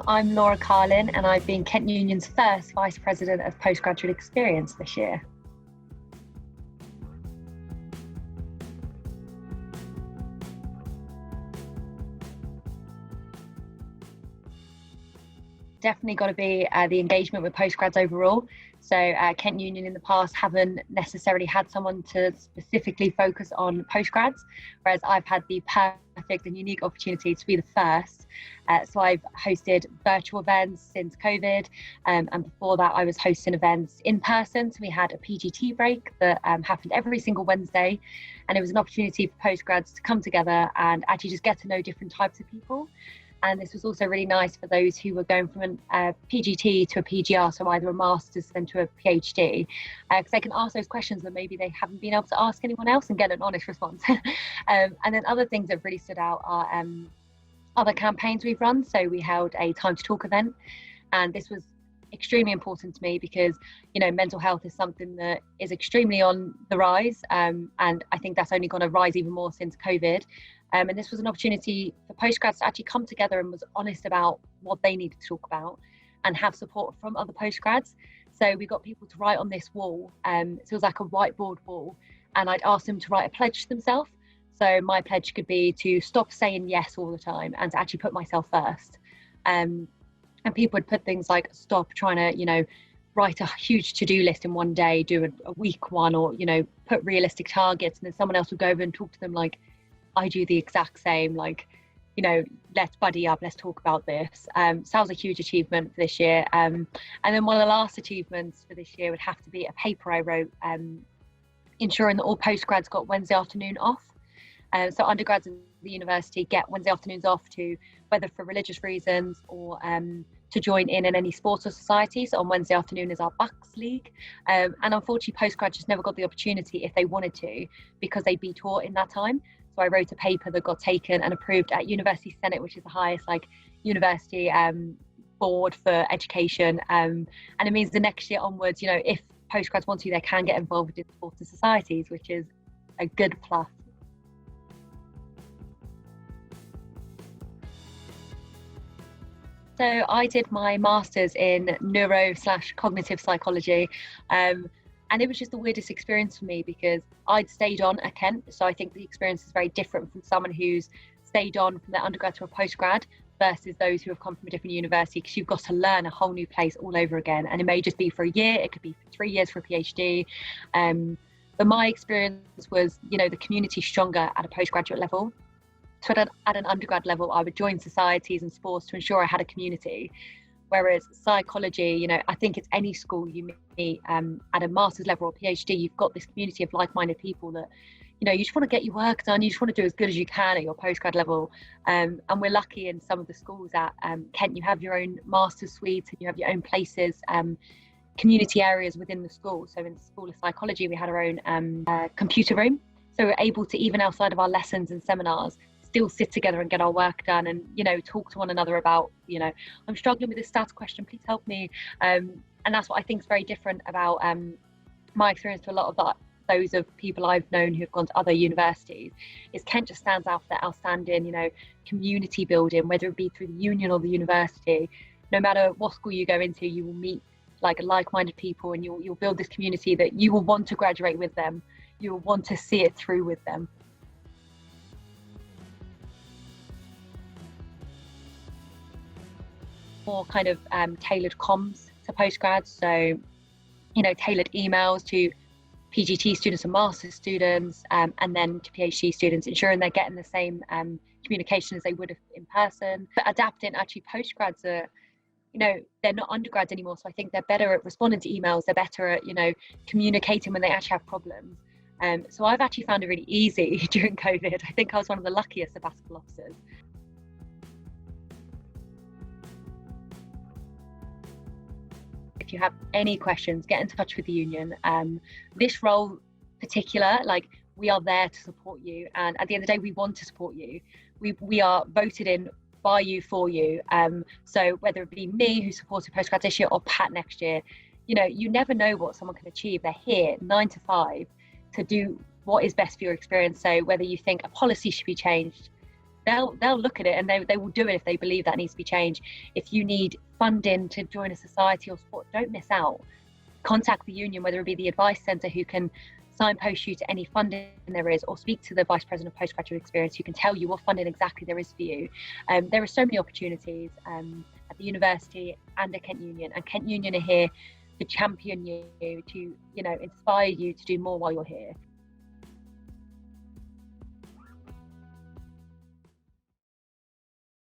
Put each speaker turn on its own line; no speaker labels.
I'm Laura Carlin, and I've been Kent Union's first Vice President of Postgraduate Experience this year. Definitely got to be the engagement with postgrads overall. So Kent Union in the past haven't necessarily had someone to specifically focus on postgrads, whereas I've had the perfect and unique opportunity to be the first. So I've hosted virtual events since COVID, and before that I was hosting events in person. So we had a PGT break that happened every single Wednesday, and it was an opportunity for postgrads to come together and actually just get to know different types of people. And this was also really nice for those who were going from a PGT to a PGR, so either a master's then to a PhD, because they can ask those questions that maybe they haven't been able to ask anyone else and get an honest response. And then other things that really stood out are other campaigns we've run. So we held a Time to Talk event, and this was extremely important to me because, you know, mental health is something that is extremely on the rise, and I think that's only going to rise even more since COVID. And this was an opportunity for postgrads to actually come together and was honest about what they needed to talk about and have support from other postgrads. So we got people to write on this wall. So it was like a whiteboard wall, and I'd asked them to write a pledge to themselves. So my pledge could be to stop saying yes all the time and to actually put myself first. And people would put things like stop trying to, you know, write a huge to-do list in one day, do a week one, or, you know, put realistic targets. And then someone else would go over and talk to them like, I do the exact same, like, you know, let's buddy up, let's talk about this. So that was a huge achievement for this year. And then one of the last achievements for this year would have to be a paper I wrote, ensuring that all postgrads got Wednesday afternoon off. So undergrads at the university get Wednesday afternoons off to, whether for religious reasons or to join in any sports or society. So on Wednesday afternoon is our Bucks League. And unfortunately, postgrads just never got the opportunity if they wanted to, because they'd be taught in that time. So I wrote a paper that got taken and approved at University Senate, which is the highest like university board for education. And it means the next year onwards, you know, if postgrads want to, they can get involved in sports and societies, which is a good plus. So I did my master's in neuro/cognitive psychology. And it was just the weirdest experience for me because I'd stayed on at Kent. So I think the experience is very different from someone who's stayed on from their undergrad to a postgrad versus those who have come from a different university, because you've got to learn a whole new place all over again. And it may just be for a year, it could be for 3 years for a PhD. But my experience was, you know, the community stronger at a postgraduate level. So at an undergrad level, I would join societies and sports to ensure I had a community. Whereas psychology, you know, I think it's any school you meet at a master's level or PhD, you've got this community of like-minded people that, you know, you just want to get your work done. You just want to do as good as you can at your postgrad level. And we're lucky in some of the schools at Kent, you have your own master's suite and you have your own places, community areas within the school. So in the School of Psychology, we had our own computer room. So we're able to, even outside of our lessons and seminars, still sit together and get our work done and, you know, talk to one another about, you know, I'm struggling with this stats question, please help me. And that's what I think is very different about my experience to a lot of those of people I've known who've gone to other universities, is Kent just stands out for that outstanding, you know, community building, whether it be through the union or the university. No matter what school you go into, you will meet like-minded people, and you'll build this community that you will want to graduate with them. You will want to see it through with them. More kind of tailored comms to postgrads, so, you know, tailored emails to PGT students and master students, and then to PhD students, ensuring they're getting the same communication as they would have in person. But adapting, actually, postgrads are, you know, they're not undergrads anymore, so I think they're better at responding to emails, they're better at, you know, communicating when they actually have problems. So I've actually found it really easy during COVID. I think I was one of the luckiest sabbatical officers. If you have any questions, get in touch with the union. This role particular, like, we are there to support you, and at the end of the day, we want to support you. We are voted in by you, for you. So whether it be me, who supported postgrad this year, or Pat next year, you know, you never know what someone can achieve. They're here 9 to 5 to do what is best for your experience. So whether you think a policy should be changed, they'll look at it, and they will do it if they believe that needs to be changed. If you need funding to join a society or sport, don't miss out. Contact the union, whether it be the advice centre, who can signpost you to any funding there is, or speak to the Vice President of Postgraduate Experience, who can tell you what funding exactly there is for you. There are so many opportunities at the university and at Kent Union, and Kent Union are here to champion you, to inspire you to do more while you're here.